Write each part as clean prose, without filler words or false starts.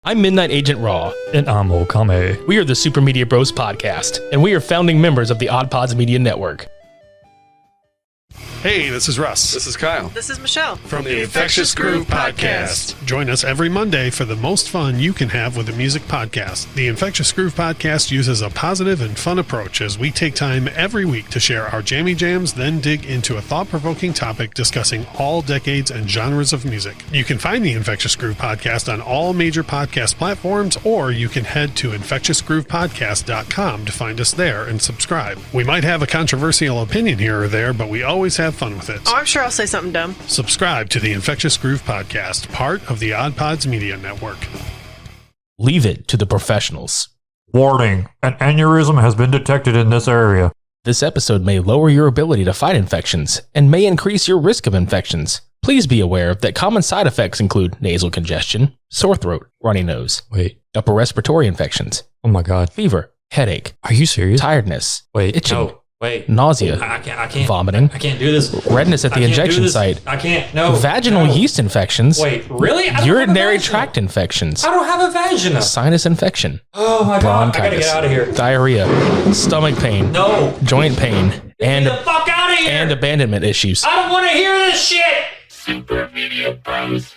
I'm Midnight Agent Raw. And I'm Okame. We are the Super Media Bros podcast, and we are founding members of the OddPods Media Network. Hey, this is Russ. This is Kyle. This is Michelle. From the Infectious Groove Podcast. Join us every Monday for the most fun you can have with a music podcast. The Infectious Groove Podcast uses a positive and fun approach as we take time every week to share our jammy jams, then dig into a thought-provoking topic discussing all decades and genres of music. You can find the Infectious Groove Podcast on all major podcast platforms, or you can head to infectiousgroovepodcast.com to find us there and subscribe. We might have a controversial opinion here or there, but we always have fun with it. Oh, I'm sure I'll say something dumb. Subscribe to the Infectious Groove Podcast, part of the OddPods Media Network. Leave it to the professionals. Warning, an aneurysm has been detected in this area. This episode may lower your ability to fight infections and may increase your risk of infections. Please be aware that common side effects include nasal congestion, sore throat, runny nose, upper respiratory infections, Oh my god. fever, headache, Are you serious? tiredness, itching, No. Wait. nausea, I can't. vomiting, I can't do this. redness at the injection site, I can't. No. vaginal no. yeast infections, Wait, really? I don't have a urinary vagina. tract infections, I don't have a vagina. sinus infection, Oh my god. I gotta bronchitis, get out of here. diarrhea, stomach pain, No. joint pain, Get the fuck out of here. and abandonment issues. I don't want to hear this shit. Super Media Bros.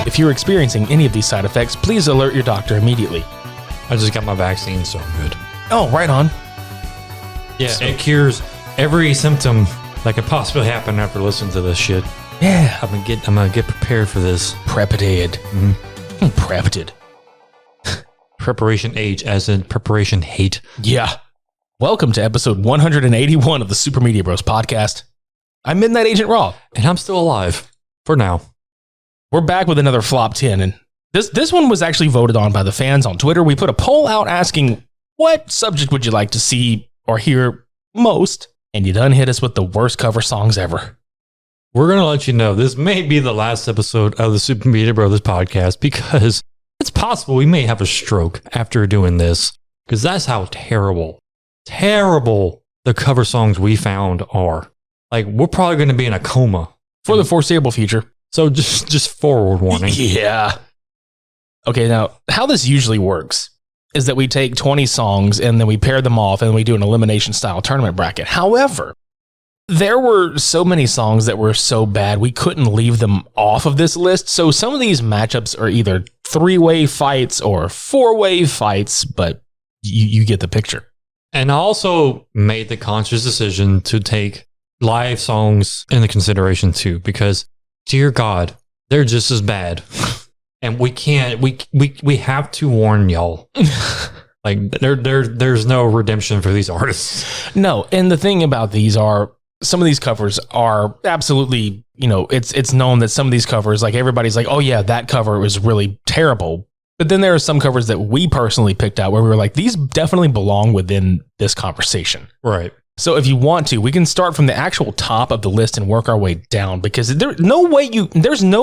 If you're experiencing any of these side effects, please alert your doctor immediately. I just got my vaccine, so I'm good. Oh, right on. Yeah, it cures every symptom that could possibly happen after listening to this shit. Yeah. I'm gonna get prepared for this. Prepated. Prepated. Preparation H, as in preparation hate. Yeah. Welcome to episode 181 of the Super Media Bros podcast. I'm Midnight Agent Raw. And I'm still alive. For now. We're back with another flop 10, and this one was actually voted on by the fans on Twitter. We put a poll out asking, what subject would you like to see or hear most? And you done hit us with the worst cover songs ever. We're going to let you know this may be the last episode of the Super Media Brothers podcast because it's possible we may have a stroke after doing this because that's how terrible the cover songs we found are. Like, we're probably going to be in a coma. For the foreseeable future. So just forward warning. Yeah. Okay, now, how this usually works is that we take 20 songs and then we pair them off and we do an elimination style tournament bracket. However, there were so many songs that were so bad we couldn't leave them off of this list. So some of these matchups are either three-way fights or four-way fights, but you get the picture. And I also made the conscious decision to take live songs into consideration too, because dear God, they're just as bad. And we can't, we have to warn y'all. Like there's no redemption for these artists. No, and the thing about these are some of these covers are absolutely, it's known that some of these covers, like everybody's like, oh yeah, that cover was really terrible. But then there are some covers that we personally picked out where we were like, these definitely belong within this conversation. Right. So if you want to, we can start from the actual top of the list and work our way down because there's no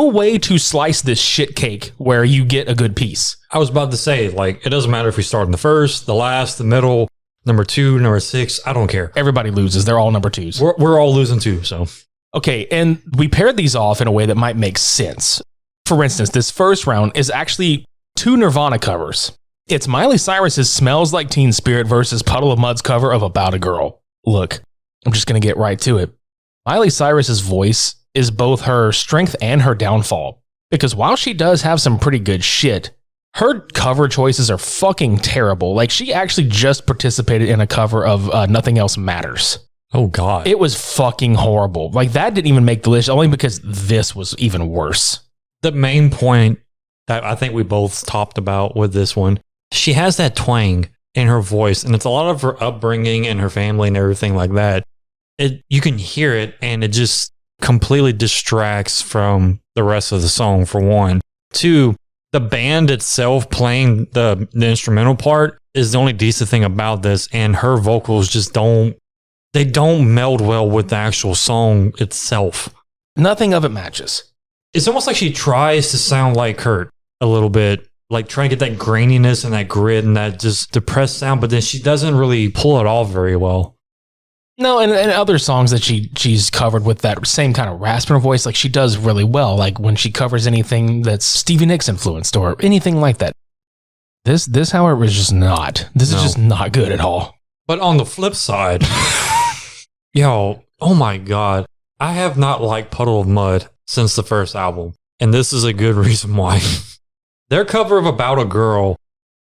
way to slice this shit cake where you get a good piece. I was about to say, like, it doesn't matter if we start in the first, the last, the middle, number 2, number 6. I don't care. Everybody loses. They're all number 2s. We're all losing too. So okay, and we paired these off in a way that might make sense. For instance, this first round is actually 2 Nirvana covers. It's Miley Cyrus's "Smells Like Teen Spirit" versus Puddle of Mud's cover of "About a Girl." Look, I'm just going to get right to it. Miley Cyrus's voice is both her strength and her downfall. Because while she does have some pretty good shit, her cover choices are fucking terrible. Like, she actually just participated in a cover of Nothing Else Matters. Oh, God. It was fucking horrible. Like, that didn't even make the list, only because this was even worse. The main point that I think we both talked about with this one, she has that twang in her voice, and it's a lot of her upbringing and her family and everything like that. You can hear it, and it just completely distracts from the rest of the song, for one. Two, the band itself playing the instrumental part is the only decent thing about this, and her vocals just don't meld well with the actual song itself. Nothing of it matches. It's almost like she tries to sound like Kurt a little bit, like trying to get that graininess and that grit and that just depressed sound, but then she doesn't really pull it off very well. No, and other songs that she's covered with that same kind of rasp in her voice, like she does really well. Like when she covers anything that's Stevie Nicks influenced or anything like that. This, however, is just not. This is just not good at all. But on the flip side, yo, oh my God, I have not liked Puddle of Mud since the first album, and this is a good reason why. Their cover of About a Girl,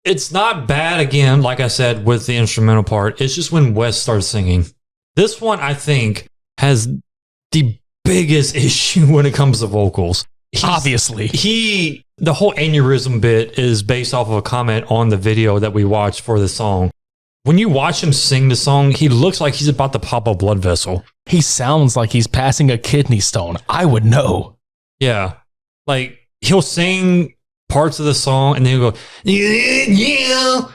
it's not bad again, like I said, with the instrumental part. It's just when Wes starts singing. This one, I think, has the biggest issue when it comes to vocals. Obviously. The whole aneurysm bit is based off of a comment on the video that we watched for the song. When you watch him sing the song, he looks like he's about to pop a blood vessel. He sounds like he's passing a kidney stone. I would know. Yeah. Like, he'll sing parts of the song and then he'll go, yeah,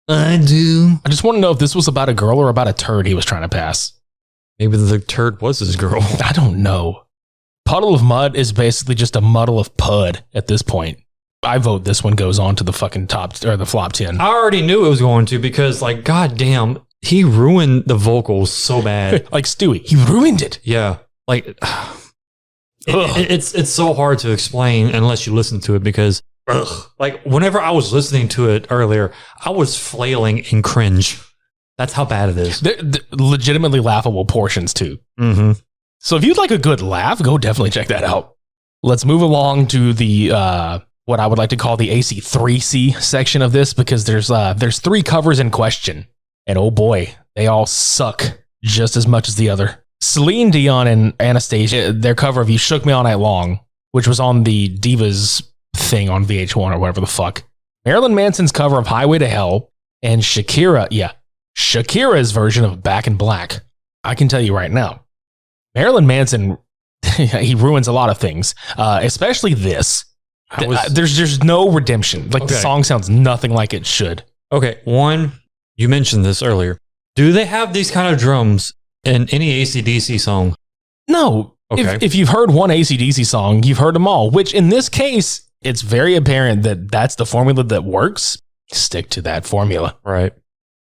I do. I just want to know if this was about a girl or about a turd he was trying to pass. Maybe the turd was his girl. I don't know. Puddle of Mud is basically just a muddle of pud at this point. I vote this one goes on to the fucking top or the flop 10. I already knew it was going to because, like, goddamn, he ruined the vocals so bad. Like Stewie, he ruined it. Yeah. Like, it's so hard to explain unless you listen to it because, like, whenever I was listening to it earlier, I was flailing in cringe. That's how bad it is. They're legitimately laughable portions, too. Mm-hmm. So if you'd like a good laugh, go definitely check that out. Let's move along to the what I would like to call the AC3C section of this because there's 3 covers in question. And oh boy, they all suck just as much as the other. Celine Dion and Anastasia, their cover of You Shook Me All Night Long, which was on the Divas thing on VH1 or whatever the fuck. Marilyn Manson's cover of Highway to Hell, and Shakira's version of Back in Black. I can tell you right now, Marilyn Manson, he ruins a lot of things, especially this. There's no redemption. Like, the song sounds nothing like it should. Okay, one, you mentioned this earlier. Do they have these kind of drums in any AC/DC song? No. Okay. If you've heard one AC/DC song, you've heard them all, which in this case, it's very apparent that that's the formula that works. Stick to that formula. Right.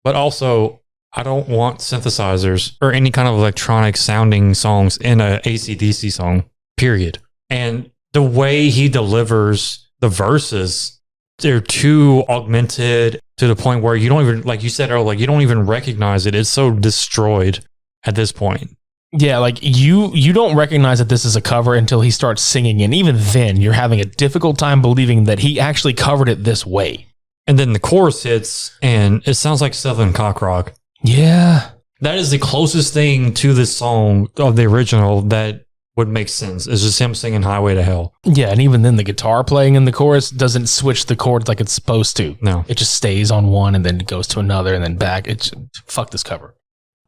But also, I don't want synthesizers or any kind of electronic sounding songs in a AC/DC song, period. And the way he delivers the verses, they're too augmented to the point where you don't even, like you said earlier, like you don't even recognize it. It's so destroyed at this point. Yeah, like you don't recognize that this is a cover until he starts singing. And even then, you're having a difficult time believing that he actually covered it this way. And then the chorus hits and it sounds like Southern cock rock. Yeah. That is the closest thing to this song of the original that would make sense. It's just him singing Highway to Hell. Yeah, and even then the guitar playing in the chorus doesn't switch the chords like it's supposed to. No. It just stays on one and then it goes to another and then back. Fuck this cover.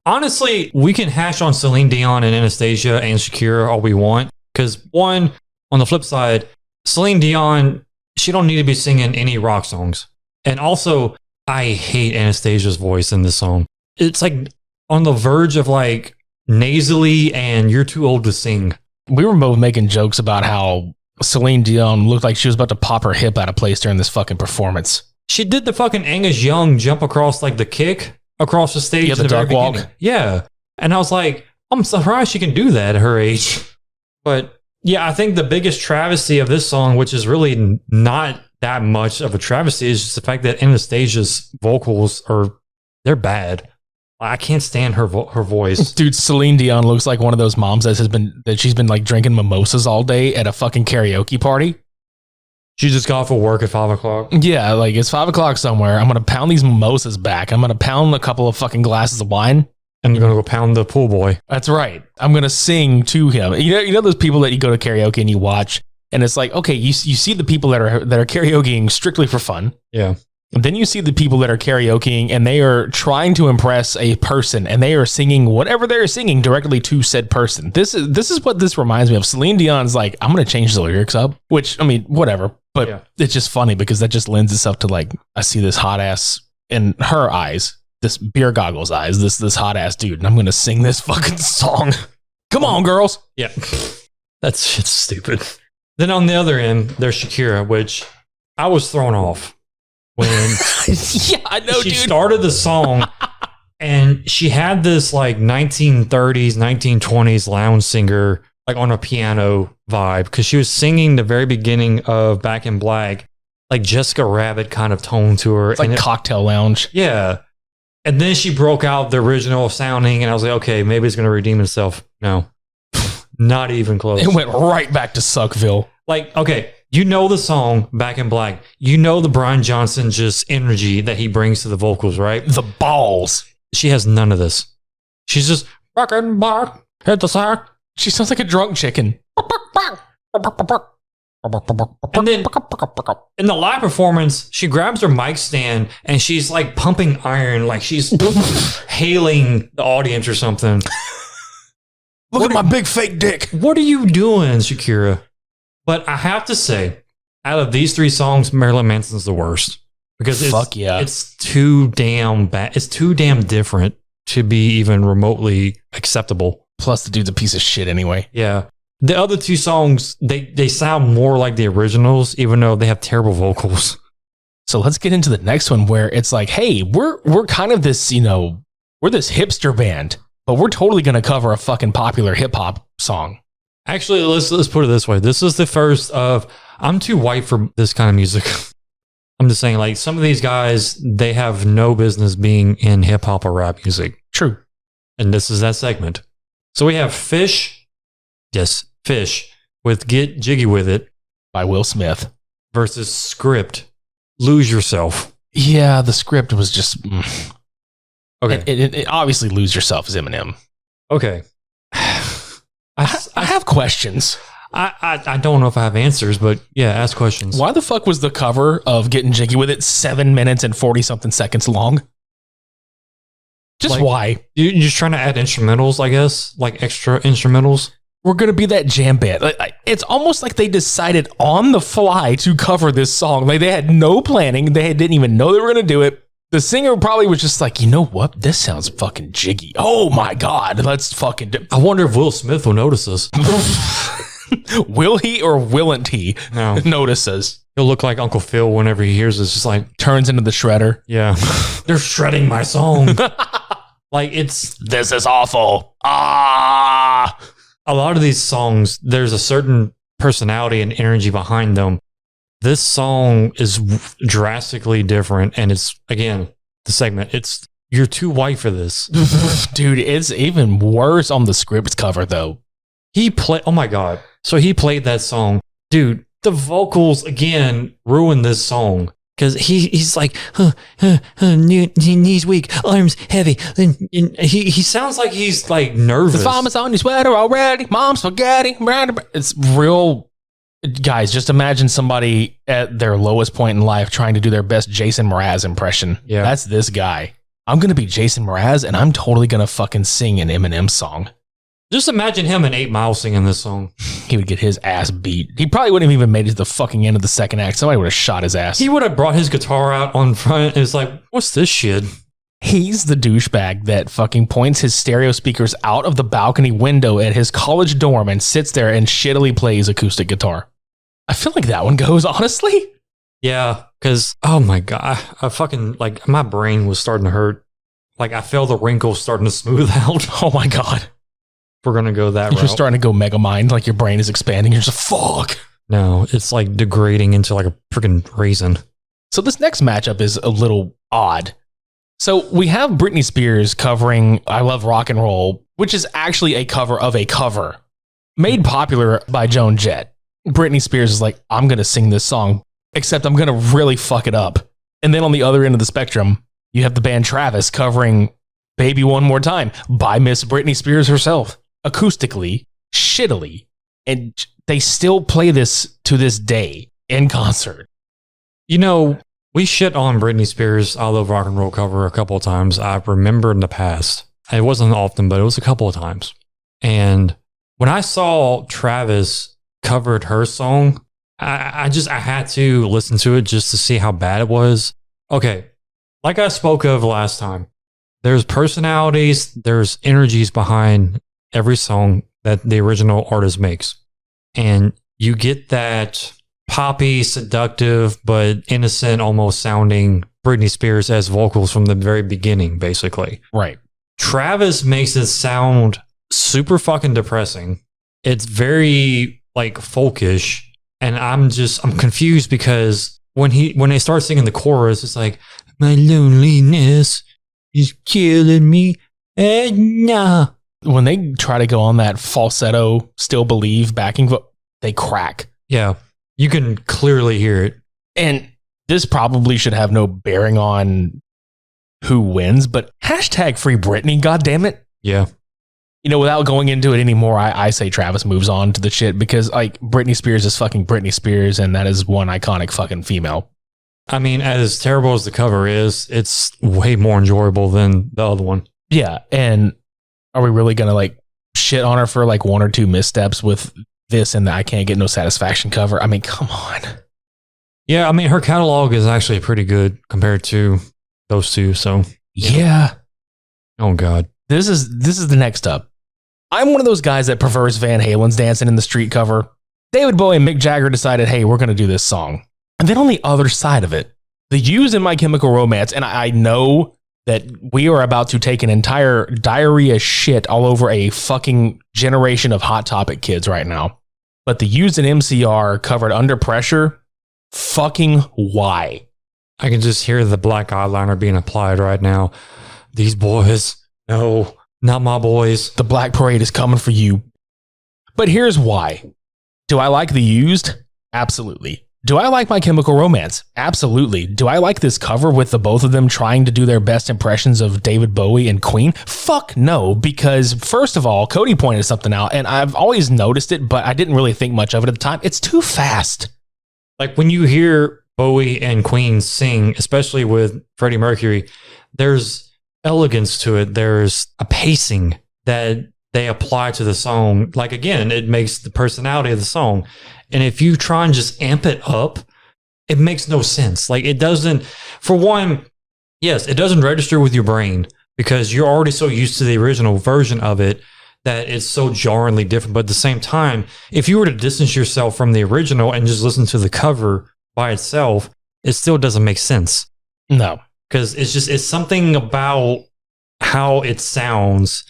Honestly, we can hash on Celine Dion and Anastasia and Shakira all we want. Because one, on the flip side, Celine Dion, she don't need to be singing any rock songs. And also, I hate Anastasia's voice in this song. It's like on the verge of like nasally and you're too old to sing. We were both making jokes about how Celine Dion looked like she was about to pop her hip out of place during this fucking performance. She did the fucking Angus Young jump across like the kick across the stage. Yeah, the duck walk. Yeah. And I was like, I'm surprised she can do that at her age. But yeah, I think the biggest travesty of this song, which is really not that much of a travesty, is just the fact that Anastasia's vocals they're bad. I can't stand her voice. Dude, Celine Dion looks like one of those moms that she's been like drinking mimosas all day at a fucking karaoke party. She just got off of work at 5 o'clock. Yeah, like it's 5 o'clock somewhere. I'm going to pound these mimosas back. I'm going to pound a couple of fucking glasses of wine. And you're going to go pound the pool boy. That's right. I'm going to sing to him. You know those people that you go to karaoke and you watch, and it's like, okay, you see the people that are karaokeing strictly for fun. Yeah. Then you see the people that are karaokeing and they are trying to impress a person and they are singing whatever they're singing directly to said person. This is what this reminds me of. Celine Dion's like, I'm going to change the lyrics up, which, I mean, whatever. But it's just funny because that just lends itself to like, I see this hot ass in her eyes, this beer goggles eyes, this hot ass dude, and I'm going to sing this fucking song. Come on, girls. Yeah. That's shit's stupid. Then on the other end, there's Shakira, which I was thrown off when yeah, I know, she dude. started the song and she had this like 1930s, 1920s lounge singer like on a piano vibe because she was singing the very beginning of Back in Black, like Jessica Rabbit kind of tone to her. It's like Cocktail Lounge. Yeah. And then she broke out the original sounding and I was like, okay, maybe it's going to redeem itself. No. Not even close. It went right back to Suckville. Like, okay, you know the song Back in Black. You know the Brian Johnson just energy that he brings to the vocals, right? The balls. She has none of this. She's just back in black, hit the sack. She sounds like a drunk chicken. And then in the live performance, she grabs her mic stand and she's like pumping iron, like she's hailing the audience or something. Look at my big fake dick. What are you doing, Shakira? But I have to say, out of these three songs, Marilyn Manson's the worst. Because it's too damn bad. It's too damn different to be even remotely acceptable. Plus, the dude's a piece of shit anyway. Yeah. The other two songs, they sound more like the originals, even though they have terrible vocals. So let's get into the next one where it's like, hey, we're kind of this, we're this hipster band, but we're totally going to cover a fucking popular hip hop song. Actually, let's put it this way. This is the first of, I'm too white for this kind of music. I'm just saying, like, some of these guys, they have no business being in hip hop or rap music. True. And this is that segment. So we have Fish. Yes, Fish with Get Jiggy With It by Will Smith versus Script, Lose Yourself. Yeah, the script was just... Okay. It obviously Lose Yourself is Eminem. Okay. I have questions. I don't know if I have answers, but yeah, ask questions. Why the fuck was the cover of Getting Jiggy With It 7 minutes and 40-something seconds long? Just like, why? You're just trying to add instrumentals, I guess? Like extra instrumentals? We're going to be that jam band. It's almost like they decided on the fly to cover this song. Like they had no planning. They didn't even know they were going to do it. The singer probably was just like, you know what? This sounds fucking jiggy. Oh my God. Let's fucking do it. I wonder if Will Smith will notice this. Will he or willn't he notice us? He'll look like Uncle Phil whenever he hears this. Just like turns into the shredder. Yeah. They're shredding my song. Like this is awful. Ah. A lot of these songs, there's a certain personality and energy behind them. This song is drastically different. And it's, again, the segment, you're too white for this. Dude, it's even worse on the script cover, though. Oh my God. So he played that song. Dude, the vocals, again, ruined this song. Because he's like, knees weak, arms heavy. And he sounds like he's like nervous. The farmer's on your sweater already. Mom's spaghetti. It's real. Guys, just imagine somebody at their lowest point in life trying to do their best Jason Mraz impression. Yeah. That's this guy. I'm going to be Jason Mraz and I'm totally going to fucking sing an Eminem song. Just imagine him and 8 Mile singing this song. He would get his ass beat. He probably wouldn't have even made it to the fucking end of the second act. Somebody would have shot his ass. He would have brought his guitar out on front. It's like, what's this shit? He's the douchebag that fucking points his stereo speakers out of the balcony window at his college dorm and sits there and shittily plays acoustic guitar. I feel like that one goes, honestly. Yeah, because, oh my God, I fucking, like, my brain was starting to hurt. Like, I felt the wrinkles starting to smooth out. Oh my God. We're going to go that route. You're starting to go mega mind, like your brain is expanding. You're just fuck. No, it's like degrading into like a freaking raisin. So this next matchup is a little odd. So we have Britney Spears covering I Love Rock and Roll, which is actually a cover of a cover made popular by Joan Jett. Britney Spears is like, I'm going to sing this song, except I'm going to really fuck it up. And then on the other end of the spectrum, you have the band Travis covering Baby One More Time by Miss Britney Spears herself. Acoustically, shittily, and they still play this to this day in concert. You know, We shit on Britney Spears' I Love Rock and Roll cover a couple of times. I remember in the past. It wasn't often, but it was a couple of times. And when I saw Travis covered her song, I had to listen to it just to see how bad it was. Okay, like I spoke of last time, there's personalities, there's energies behind every song that the original artist makes. And you get that poppy, seductive, but innocent, almost sounding Britney Spears as vocals from the very beginning, basically. Right. Travis makes it sound super fucking depressing. It's very like folkish. And I'm confused because when they start singing the chorus, it's like, my loneliness is killing me. Nah. When they try to go on that falsetto, still believe backing, they crack. Yeah. You can clearly hear it. And this probably should have no bearing on who wins, but hashtag free Britney, goddammit. Yeah. You know, without going into it anymore, I say Travis moves on to the shit because like Britney Spears is fucking Britney Spears, and that is one iconic fucking female. I mean, as terrible as the cover is, it's way more enjoyable than the other one. Yeah, and are we really gonna like shit on her for like one or two missteps with this and the I Can't Get No Satisfaction cover? I mean, come on. Yeah, I mean, her catalog is actually pretty good compared to those two. So yeah. Oh God. This is the next up. I'm one of those guys that prefers Van Halen's Dancing in the Street cover. David Bowie and Mick Jagger decided, hey, we're going to do this song. And then on the other side of it, the Used in My Chemical Romance, and I know that we are about to take an entire diarrhea shit all over a fucking generation of Hot Topic kids right now. But the Used in MCR covered Under Pressure, fucking why? I can just hear the black eyeliner being applied right now. These boys, no. Not my boys. The Black Parade is coming for you. But here's why. Do I like the Used? Absolutely. Do I like My Chemical Romance? Absolutely. Do I like this cover with the both of them trying to do their best impressions of David Bowie and Queen? Fuck no, because first of all, Cody pointed something out, and I've always noticed it, but I didn't really think much of it at the time. It's too fast. Like when you hear Bowie and Queen sing, especially with Freddie Mercury, there's elegance to it. There's a pacing that they apply to the song. Like, again, it makes the personality of the song. And if you try and just amp it up, it makes no sense. Like, it doesn't, for one, yes, it doesn't register with your brain because you're already so used to the original version of it that it's so jarringly different. But at the same time, if you were to distance yourself from the original and just listen to the cover by itself, it still doesn't make sense. No. Because it's something about how it sounds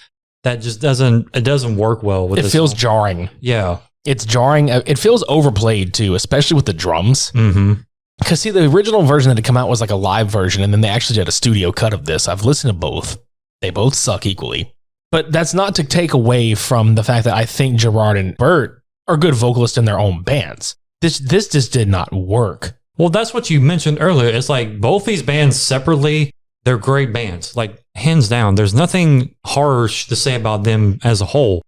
that just doesn't work well with it. It feels jarring. Yeah. It's jarring. It feels overplayed too, especially with the drums. Mm-hmm. Because see, the original version that had come out was like a live version, and then they actually did a studio cut of this. I've listened to both. They both suck equally. But that's not to take away from the fact that I think Gerard and Bert are good vocalists in their own bands. This just did not work. Well, that's what you mentioned earlier. It's like both these bands separately, they're great bands. Like, hands down, there's nothing harsh to say about them as a whole.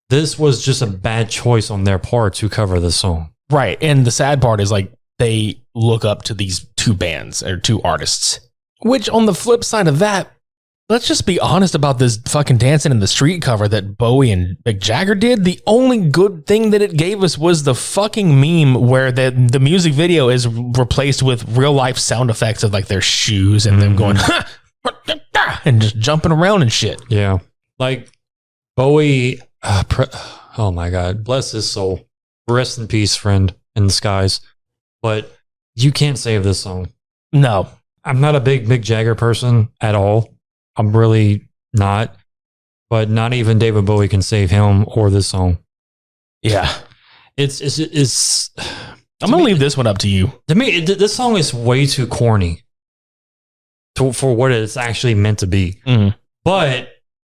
This was just a bad choice on their part to cover the song. Right. And the sad part is like they look up to these two bands or two artists, which on the flip side of that, let's just be honest about this fucking Dancing in the Street cover that Bowie and Mick Jagger did. The only good thing that it gave us was the fucking meme where the music video is replaced with real life sound effects of like their shoes and them going and just jumping around and shit. Yeah. Like Bowie, oh my God, bless his soul. Rest in peace, friend in the skies. But you can't save this song. No. I'm not a big Mick Jagger person at all. I'm really not, but not even David Bowie can save him or this song. Yeah. It's I'm going to leave this one up to you. To me, this song is way too corny for what it's actually meant to be. Mm. But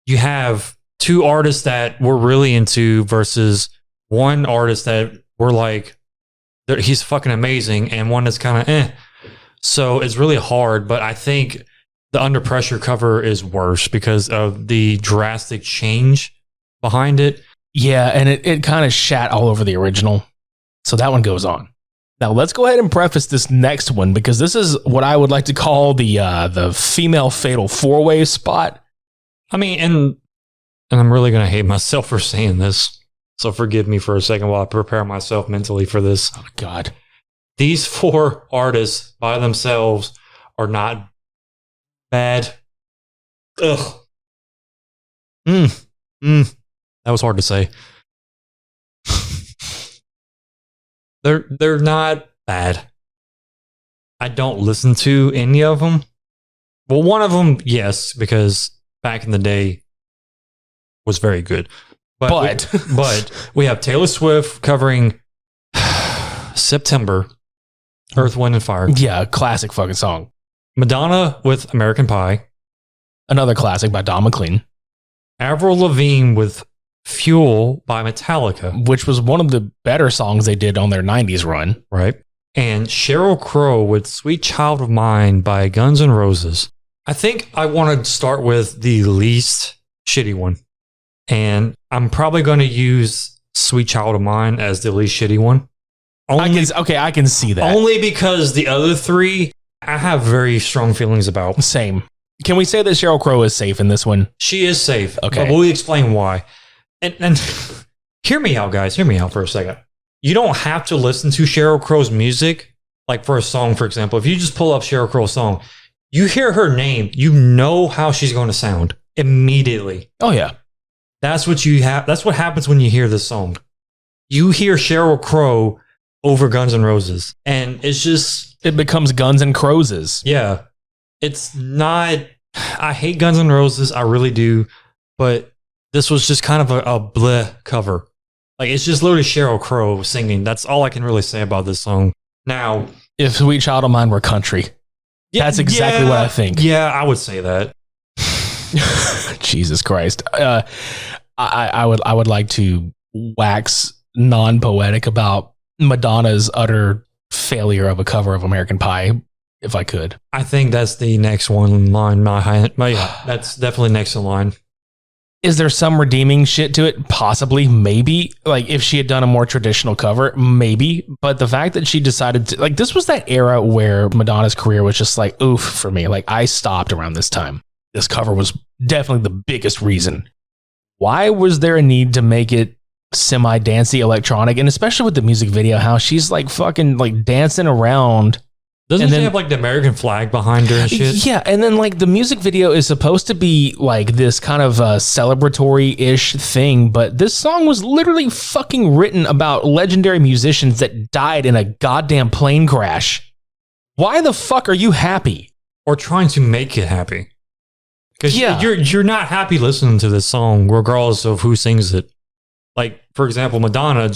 you have two artists that we're really into versus one artist that we're like, he's fucking amazing, and one that's kind of eh. So it's really hard, but I think the Under Pressure cover is worse because of the drastic change behind it. Yeah, and it kind of shat all over the original. So that one goes on. Now let's go ahead and preface this next one because this is what I would like to call the female fatal 4-way spot. I mean, and I'm really going to hate myself for saying this. So forgive me for a second while I prepare myself mentally for this. Oh, God. These 4 artists by themselves are not bad. Ugh. That was hard to say. They're not bad. I don't listen to any of them. Well, one of them, yes, because back in the day was very good. But we have Taylor Swift covering September, Earth, Wind, and Fire. Yeah, classic fucking song. Madonna with American Pie. Another classic by Don McLean. Avril Lavigne with Fuel by Metallica. Which was one of the better songs they did on their 90s run. Right. And Sheryl Crow with Sweet Child of Mine by Guns N' Roses. I think I want to start with the least shitty one. And I'm probably going to use Sweet Child of Mine as the least shitty one. I can see that. Only because the other 3, I have very strong feelings about. Same. Can we say that Sheryl Crow is safe in this one? She is safe. Okay. But we'll explain why. And hear me out, guys. Hear me out for a second. You don't have to listen to Sheryl Crow's music. Like for a song, for example, if you just pull up Sheryl Crow's song, you hear her name, you know how she's going to sound immediately. Oh, yeah. That's what you have. That's what happens when you hear this song. You hear Sheryl Crow over Guns N' Roses, and it's just it becomes Guns N' Crozes. Yeah, it's not. I hate Guns N' Roses, I really do, but this was just kind of a bleh cover. Like it's just literally Sheryl Crow singing. That's all I can really say about this song. Now, if Sweet Child of Mine were country, that's exactly what I think. Yeah, I would say that. Jesus Christ. I would like to wax non-poetic about Madonna's utter failure of a cover of American Pie, if I could. I think that's the next one in line. Yeah, that's definitely next in line. Is there some redeeming shit to it? Possibly, maybe. Like if she had done a more traditional cover, maybe. But the fact that she decided to, like, this was that era where Madonna's career was just like, oof for me. Like I stopped around this time. This cover was definitely the biggest reason. Why was there a need to make it semi-dancey electronic? And especially with the music video, how she's like fucking like dancing around. Doesn't she have like the American flag behind her and shit? Yeah, and then like the music video is supposed to be like this kind of celebratory-ish thing, but this song was literally fucking written about legendary musicians that died in a goddamn plane crash. Why the fuck are you happy? Or trying to make it happy? Because you're not happy listening to this song, regardless of who sings it. Like, for example, Madonna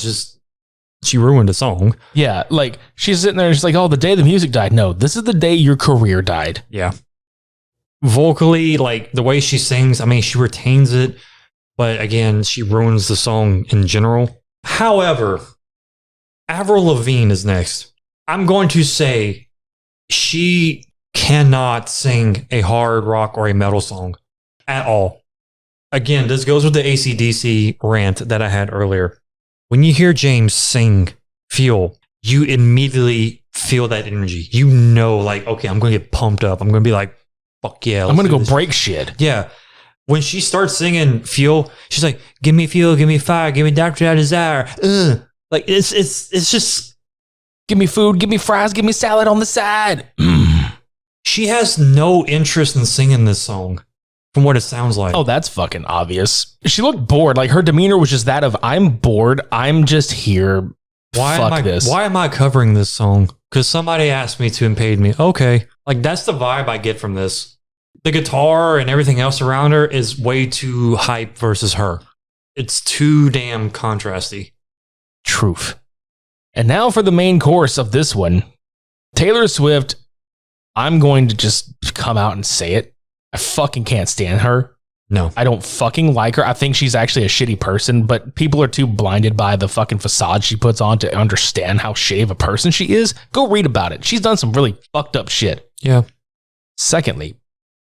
she ruined a song. Yeah, like she's sitting there and she's like, oh, the day the music died. No, this is the day your career died. Yeah. Vocally, like the way she sings, I mean, she retains it, but again, she ruins the song in general. However, Avril Lavigne is next. I'm going to say she cannot sing a hard rock or a metal song at all. Again, this goes with the AC/DC rant that I had earlier. When you hear James sing Fuel, you immediately feel that energy. You know, like, okay, I'm going to get pumped up. I'm going to be like, fuck yeah. I'm going to go break shit. Yeah. When she starts singing Fuel, she's like, give me fuel, give me fire, give me Dr. I Desire. Like, it's just... Give me food, give me fries, give me salad on the side. She has no interest in singing this song, from what it sounds like. Oh, that's fucking obvious. She looked bored. Like her demeanor was just that of, I'm bored. I'm just here. Why am I covering this song? Because somebody asked me to and paid me. Okay. Like that's the vibe I get from this. The guitar and everything else around her is way too hype versus her. It's too damn contrasty. Truth. And now for the main course of this one. Taylor Swift, I'm going to just come out and say it. I fucking can't stand her. No. I don't fucking like her. I think she's actually a shitty person, but people are too blinded by the fucking facade she puts on to understand how shitty of a person she is. Go read about it. She's done some really fucked up shit. Yeah. Secondly,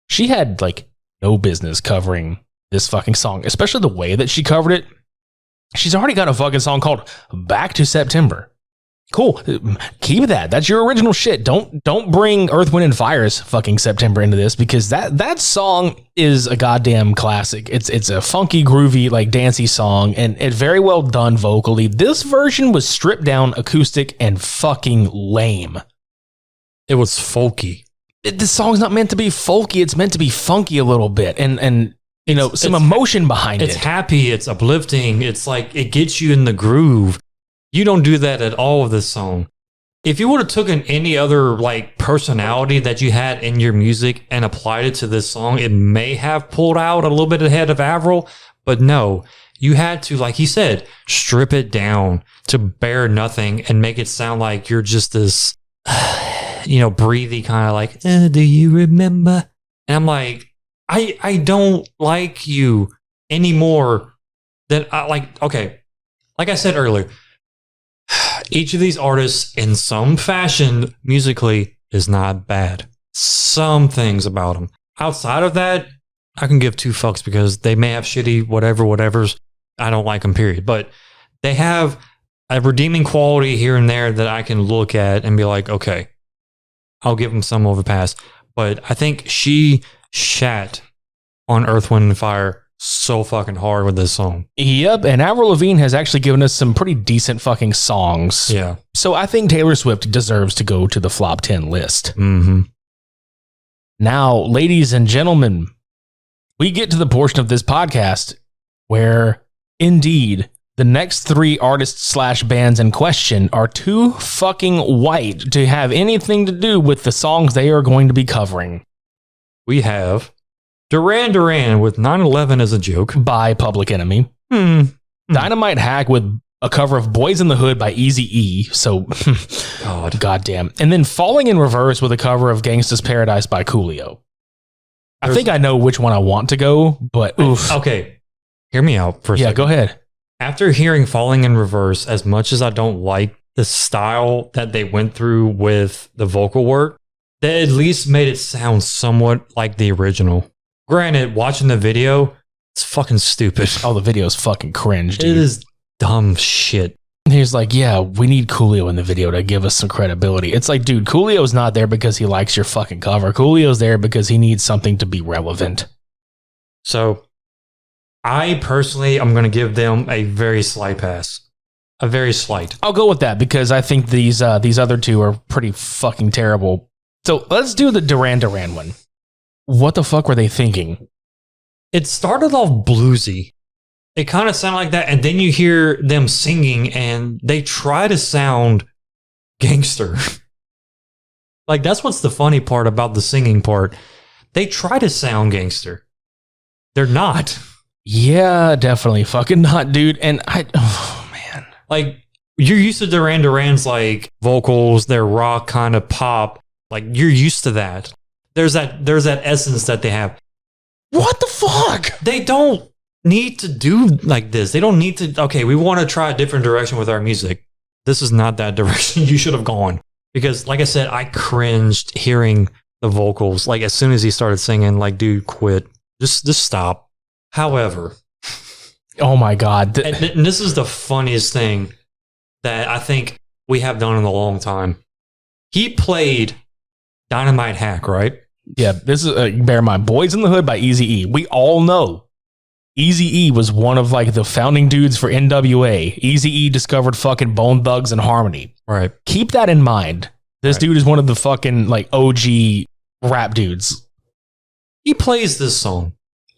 she had like no business covering this fucking song, especially the way that she covered it. She's already got a fucking song called Back to September. Cool. Keep that. That's your original shit. Don't bring Earth, Wind, and Fire's fucking September into this, because that song is a goddamn classic. It's a funky, groovy, like dancey song, and it very well done vocally. This version was stripped down, acoustic, and fucking lame. It was folky. The song's not meant to be folky. It's meant to be funky a little bit, and you know, some emotion behind it. It's happy. It's uplifting. It's like it gets you in the groove. You don't do that at all with this song. If you would have taken any other like personality that you had in your music and applied it to this song, it may have pulled out a little bit ahead of Avril, but no, you had to, like he said, strip it down to bare nothing and make it sound like you're just this, breathy kind of like, do you remember? And I'm like, I don't like you anymore than I like, okay, like I said earlier, each of these artists in some fashion musically is not bad. Some things about them. Outside of that, I can give two fucks because they may have shitty whatever's. I don't like them, period. But they have a redeeming quality here and there that I can look at and be like, okay, I'll give them some overpass. But I think she shat on Earth, Wind, and Fire so fucking hard with this song. Yep, and Avril Lavigne has actually given us some pretty decent fucking songs. Yeah. So I think Taylor Swift deserves to go to the flop 10 list. Mm-hmm. Now, ladies and gentlemen, we get to the portion of this podcast where, indeed, the next three artists / bands in question are too fucking white to have anything to do with the songs they are going to be covering. We have Duran Duran with 9/11 as a joke by Public Enemy. Dynamite Hack with a cover of Boys in the Hood by Eazy-E. So, goddamn. And then Falling in Reverse with a cover of Gangsta's Paradise by Coolio. I think I know which one I want to go, but oof. Okay, hear me out for a second. Yeah, go ahead. After hearing Falling in Reverse, as much as I don't like the style that they went through with the vocal work, they at least made it sound somewhat like the original. Granted, watching the video, it's fucking stupid. Oh, the video is fucking cringe, dude. It is dumb shit. He's like, yeah, we need Coolio in the video to give us some credibility. It's like, dude, Coolio's not there because he likes your fucking cover. Coolio's there because he needs something to be relevant. So, I personally, I'm going to give them a very slight pass. A very slight. I'll go with that because I think these other two are pretty fucking terrible. So let's do the Duran Duran one. What the fuck were they thinking? It started off bluesy. It kind of sounded like that, and then you hear them singing, and they try to sound gangster. Like, that's what's the funny part about the singing part. They try to sound gangster. They're not. Yeah, definitely fucking not, dude. And oh man. Like, you're used to Duran Duran's, like, vocals, their rock kind of pop. Like, you're used to that. There's that essence that they have. What the fuck? They don't need to do like this. They don't need to, okay, we want to try a different direction with our music. This is not that direction you should have gone. Because, like I said, I cringed hearing the vocals. Like, as soon as he started singing, like, dude, quit. Just stop. However. Oh my God. And this is the funniest thing that I think we have done in a long time. He played Dynamite Hack, right? Yeah, this is, bear in mind, Boys in the Hood by Eazy-E. We all know Eazy-E was one of like the founding dudes for NWA. Eazy-E discovered fucking Bone Thugs and Harmony. Right. Keep that in mind. This dude is one of the fucking like OG rap dudes. He plays this song.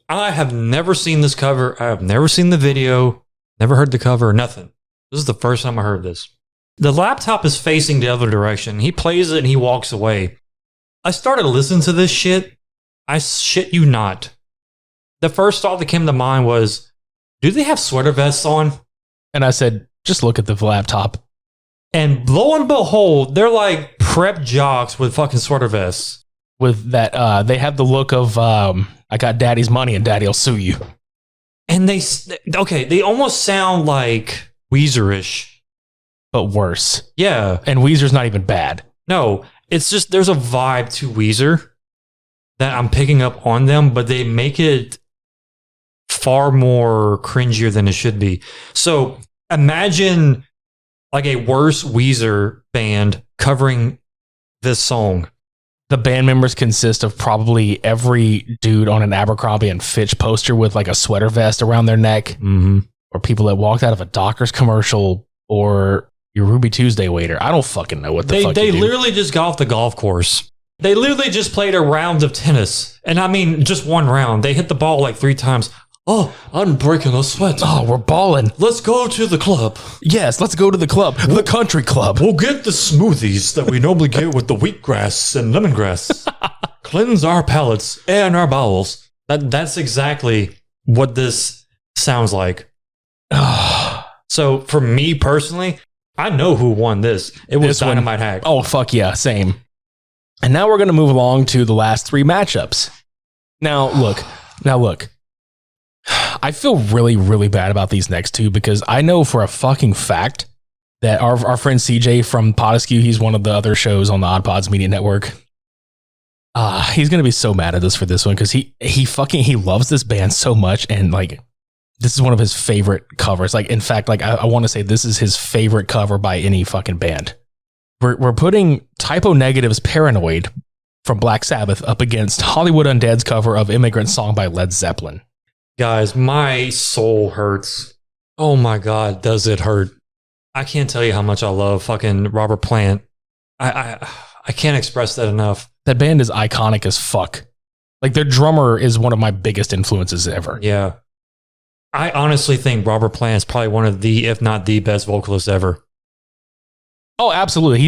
I have never seen this cover. I have never seen the video, never heard the cover or nothing. This is the first time I heard this. The laptop is facing the other direction. He plays it and he walks away. I started listening to this shit. I shit you not. The first thought that came to mind was, do they have sweater vests on? And I said, just look at the laptop. And lo and behold, they're like prep jocks with fucking sweater vests. With that, they have the look of, I got daddy's money and daddy'll sue you. And they almost sound like Weezer-ish. But worse. Yeah. And Weezer's not even bad. No, it's just there's a vibe to Weezer that I'm picking up on them, but they make it far more cringier than it should be. So imagine like a worse Weezer band covering this song. The band members consist of probably every dude on an Abercrombie and Fitch poster with like a sweater vest around their neck, or people that walked out of a Dockers commercial, or your Ruby Tuesday waiter. I don't fucking know what the fuck They you do. literally just got off the golf course. They literally just played a round of tennis. And I mean, just one round. They hit the ball like 3 times. Oh, I'm breaking a sweat. Oh, we're balling. Let's go to the club. Yes, let's go to the club, the country club. We'll get the smoothies that we normally get with the wheatgrass and lemongrass. Cleanse our palates and our bowels. That's exactly what this sounds like. So for me personally, I know who won this. It was This one. Dynamite Hack. Oh, fuck yeah, same. And now we're going to move along to the last 3 matchups. Now, look. I feel really, really bad about these next 2 because I know for a fucking fact that our friend CJ from Podescue, he's one of the other shows on the OddPods Media Network. He's going to be so mad at us for this one because he loves this band so much, and like this is one of his favorite covers. Like, in fact, like I want to say this is his favorite cover by any fucking band. We're putting Typo Negative's Paranoid from Black Sabbath up against Hollywood Undead's cover of Immigrant Song by Led Zeppelin. Guys, my soul hurts. Oh my God, does it hurt? I can't tell you how much I love fucking Robert Plant. I can't express that enough. That band is iconic as fuck. Like, their drummer is one of my biggest influences ever. Yeah. I honestly think Robert Plant is probably one of the, if not the best vocalists ever. Oh, absolutely. He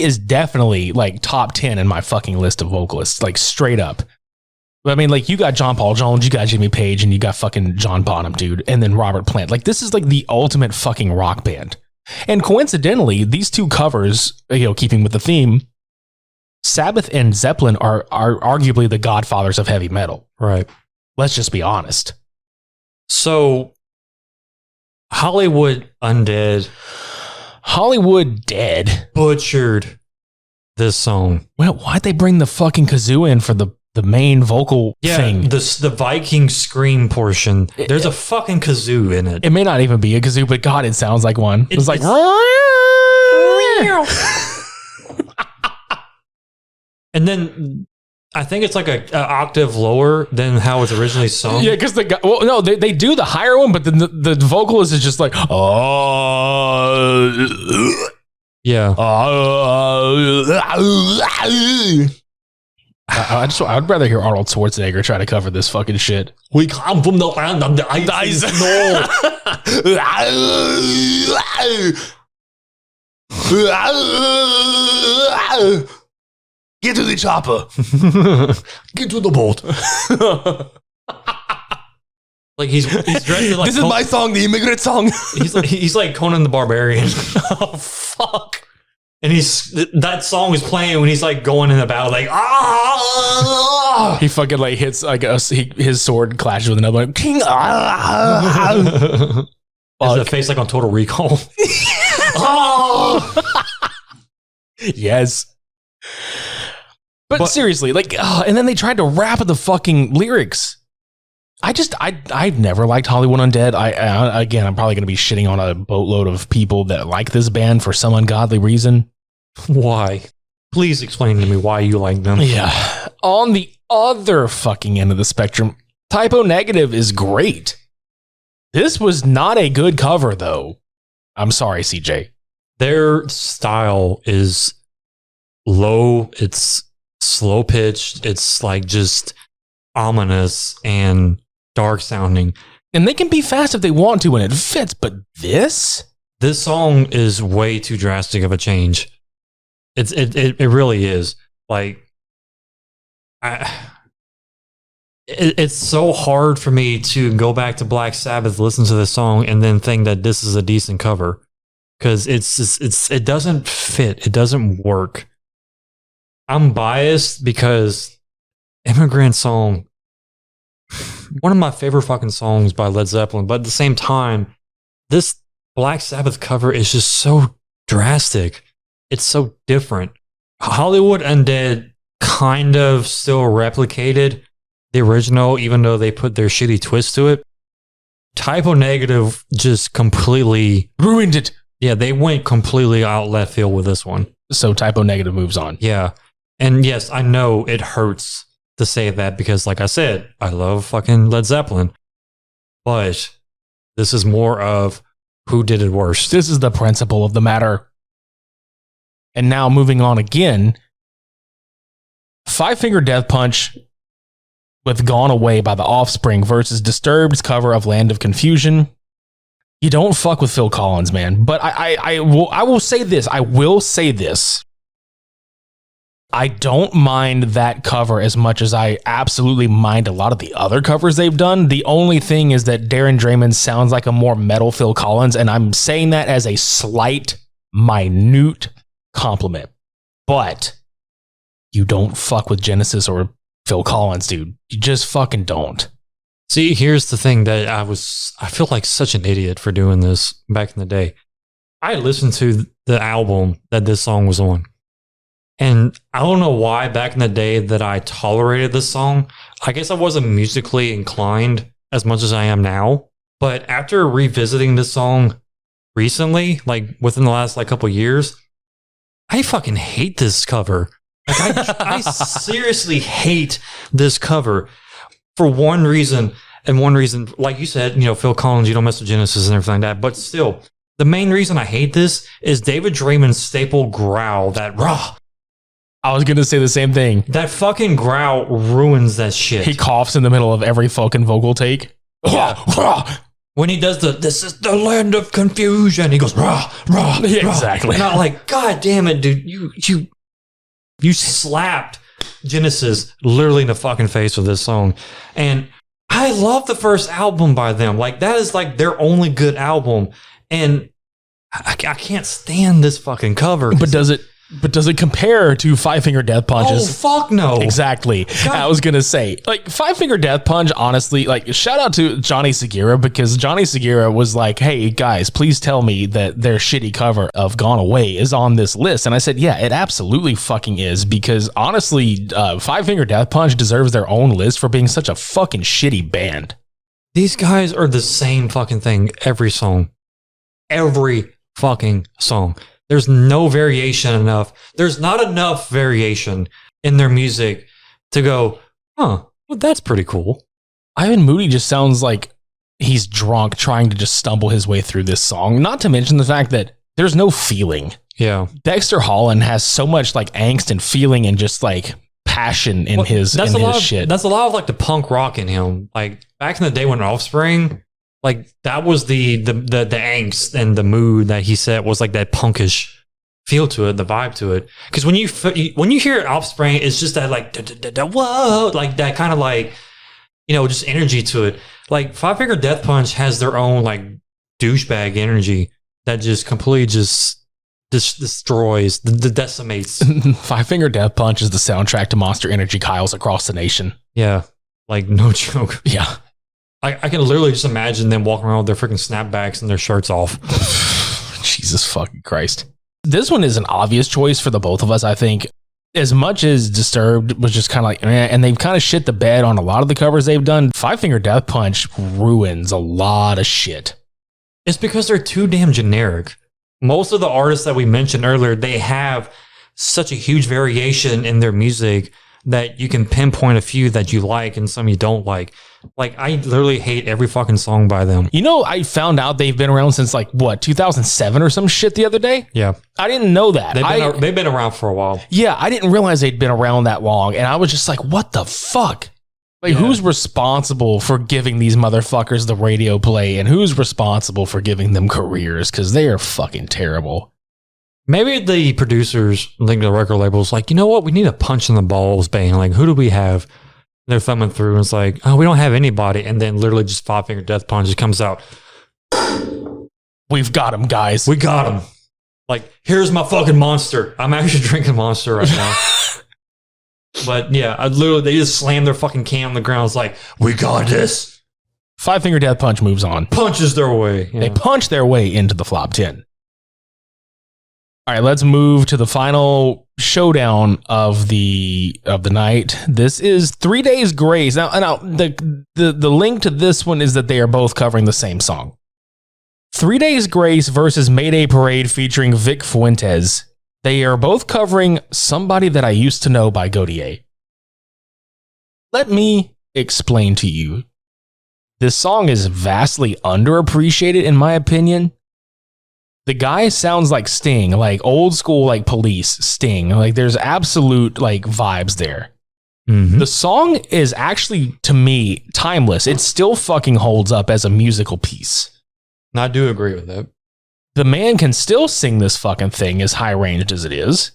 is definitely like top 10 in my fucking list of vocalists, like straight up. I mean, like, you got John Paul Jones, you got Jimmy Page, and you got fucking John Bonham, dude, and then Robert Plant. Like, this is like the ultimate fucking rock band. And coincidentally, these 2 covers, keeping with the theme, Sabbath and Zeppelin are arguably the godfathers of heavy metal. Right. Let's just be honest. So, Hollywood Undead butchered this song. Well, why'd they bring the fucking kazoo in for the main vocal thing? The Viking scream portion. There's a fucking kazoo in it. It may not even be a kazoo, but God, it sounds like one. It's like... And then I think it's like a octave lower than how it's originally sung. Yeah, because they do the higher one, but then the vocalist is just like, yeah. I'd rather hear Arnold Schwarzenegger try to cover this fucking shit. We come from the land of the ice and snow. Get to the chopper. Get to the boat. Like he's dressed in like this is my song, the Immigrant Song. he's like Conan the Barbarian. Oh fuck. And that song is playing when he's like going in the battle, like he fucking like hits like his sword clashes with another one. King. Is the face like on Total Recall? Yes. But seriously, like, and then they tried to rap the fucking lyrics. I've never liked Hollywood Undead. I'm probably going to be shitting on a boatload of people that like this band for some ungodly reason. Why? Please explain to me why you like them. Yeah. On the other fucking end of the spectrum, Typo Negative is great. This was not a good cover, though. I'm sorry, CJ. Their style is low. It's slow pitched. It's like just ominous and dark sounding. And they can be fast if they want to and it fits, but this song is way too drastic of a change. It really is. Like, it's so hard for me to go back to Black Sabbath, listen to this song, and then think that this is a decent cover, because it doesn't fit. It doesn't work. I'm biased because Immigrant Song, one of my favorite fucking songs by Led Zeppelin, but at the same time, this Black Sabbath cover is just so drastic. It's so different. Hollywood Undead kind of still replicated the original, even though they put their shitty twist to it. Typo Negative just completely ruined it. Yeah, they went completely out left field with this one. So Typo Negative moves on. Yeah. And yes, I know it hurts to say that because, like I said, I love fucking Led Zeppelin. But this is more of who did it worse. This is the principle of the matter. And now moving on again, Five Finger Death Punch with Gone Away by The Offspring versus Disturbed's cover of Land of Confusion. You don't fuck with Phil Collins, man. But I will say this. I will say this. I don't mind that cover as much as I absolutely mind a lot of the other covers they've done. The only thing is that Darren Draymond sounds like a more metal Phil Collins, and I'm saying that as a slight, minute compliment. But you don't fuck with Genesis or Phil Collins, dude. You just fucking don't. See, here's the thing that I feel like such an idiot for doing this back in the day. I listened to the album that this song was on. And I don't know why back in the day that I tolerated this song. I guess I wasn't musically inclined as much as I am now. But after revisiting this song recently, like within the last couple years, I fucking hate this cover. Like I seriously hate this cover for one reason, and one reason, like you said, Phil Collins, you don't mess with Genesis and everything like that. But still, the main reason I hate this is David Draymond's staple growl, that rah. I was going to say the same thing. That fucking growl ruins that shit. He coughs in the middle of every fucking vocal take. Yeah. When he does this is the land of confusion, he goes, rah, rah, Yeah, rah. exactly. And I'm like, God damn it, dude. You slapped Genesis literally in the fucking face with this song. And I love the first album by them. Like, that is like their only good album. And I can't stand this fucking cover. But does it compare to Five Finger Death Punches? Oh, fuck no. Exactly. God. I was going to say, Five Finger Death Punch, honestly, shout out to Johnny Segura, because Johnny Segura was like, hey, guys, please tell me that their shitty cover of Gone Away is on this list. And I said, yeah, it absolutely fucking is, because honestly, Five Finger Death Punch deserves their own list for being such a fucking shitty band. These guys are the same fucking thing every song. Every fucking song. There's no variation enough. There's not enough variation in their music to go, well, that's pretty cool. Ivan Moody just sounds like he's drunk trying to just stumble his way through this song. Not to mention the fact that there's no feeling. Yeah. Dexter Holland has so much angst and feeling and just passion in his shit. That's a lot of the punk rock in him. Like back in the day when Offspring, that was the angst and the mood that he said was that punkish feel to it, the vibe to it. Because when you hear Offspring, it's just that whoa, that kind of just energy to it. Five Finger Death Punch has their own douchebag energy that just completely just destroys, decimates. Five Finger Death Punch is the soundtrack to Monster Energy Kyles across the nation. Yeah, no joke. Yeah. I can literally just imagine them walking around with their freaking snapbacks and their shirts off. Jesus fucking Christ. This one is an obvious choice for the both of us, I think. As much as Disturbed was just kind of and they've kind of shit the bed on a lot of the covers they've done, Five Finger Death Punch ruins a lot of shit. It's because they're too damn generic. Most of the artists that we mentioned earlier, they have such a huge variation in their music that you can pinpoint a few that you like and some you don't like. I literally hate every fucking song by them. I found out they've been around since 2007 or some shit the other day? Yeah. I didn't know that. They've been around for a while. Yeah, I didn't realize they'd been around that long. And I was just like, what the fuck? Who's responsible for giving these motherfuckers the radio play? And who's responsible for giving them careers? Because they are fucking terrible. Maybe the producers, the record labels, you know what? We need a punch in the balls band. Who do we have? They're thumbing through and it's oh, we don't have anybody. And then literally just Five Finger Death Punch just comes out. We've got him, guys. We got him. Here's my fucking Monster. I'm actually drinking Monster right now. But yeah, they just slam their fucking can on the ground. It's we got this. Five Finger Death Punch moves on. Punches their way. Yeah. They punch their way into the flop 10. All right, let's move to the final showdown of the night. This is 3 Days Grace. Now the link to this one is that they are both covering the same song. 3 Days Grace versus Mayday Parade featuring Vic Fuentes. They are both covering Somebody That I Used to Know by Godier. Let me explain to you. This song is vastly underappreciated in my opinion. The guy sounds like Sting, like old school, like Police Sting. Like there's absolute like vibes there. Mhm. The song is actually, to me, timeless. It still fucking holds up as a musical piece. I do agree with that. The man can still sing this fucking thing as high ranged as it is.